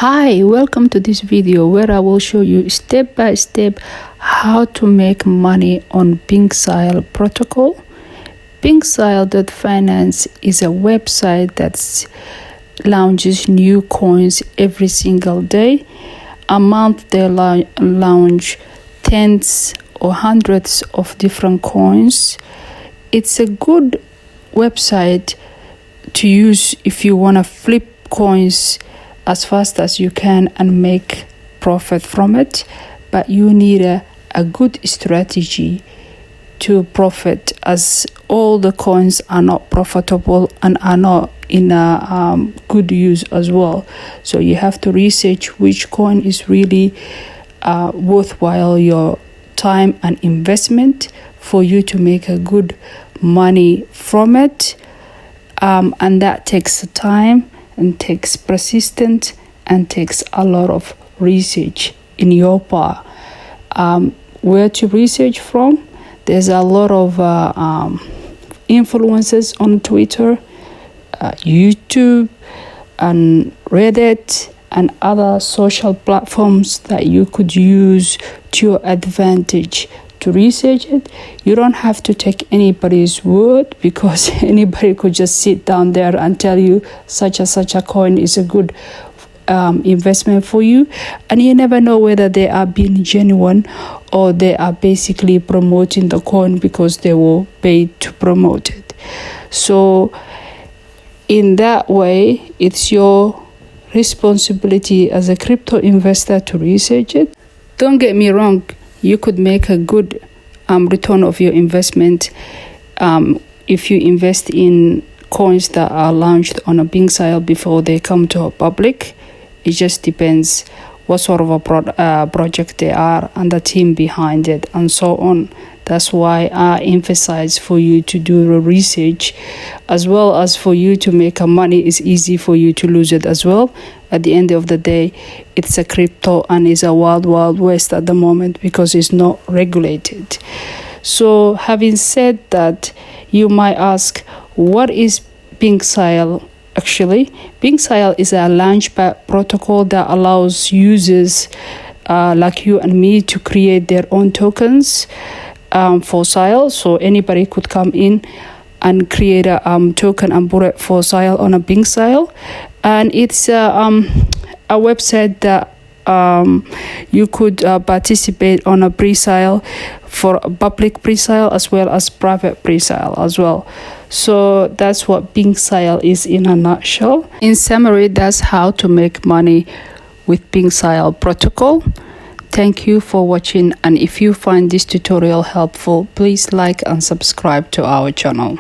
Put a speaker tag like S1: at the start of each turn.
S1: Hi, welcome to this video where I will show you step by step how to make money on Pinksale Protocol. Pinksale.finance is a website that launches new coins every single day. A month they launch tens or hundreds of different coins. It's a good website to use if you want to flip coins as fast as you can and make profit from it, but you need a good strategy to profit, as all the coins are not profitable and are not in a good use as well. So you have to research which coin is really worthwhile your time and investment for you to make a good money from it, and that takes time and takes persistence and takes a lot of research in your part. Where to research from? There's a lot of influencers on Twitter, YouTube, and Reddit, and other social platforms that you could use to your advantage to research it. You don't have to take anybody's word, because anybody could just sit down there and tell you such a coin is a good investment for you, and you never know whether they are being genuine or they are basically promoting the coin because they were paid to promote it. So in that way, it's your responsibility as a crypto investor to research it. Don't get me wrong, you could make a good return of your investment if you invest in coins that are launched on a Pinksale before they come to a public. It just depends what sort of a project they are and the team behind it and so on. That's why I emphasize for you to do the research, as well as for you to make money. It's easy for you to lose it as well. At the end of the day, it's a crypto and it's a wild west at the moment because it's not regulated. So having said that, you might ask, what is Pinksale? Actually, Pinksale is a launchpad protocol that allows users like you and me to create their own tokens for sale. So anybody could come in and create a token and put it for sale on a Pinksale. And it's a website that you could participate on a pre-sale, for a public pre-sale as well as private pre-sale as well. So that's what Pinksale is in a nutshell. In summary, that's how to make money with Pinksale Protocol. Thank you for watching, and if you find this tutorial helpful, please like and subscribe to our channel.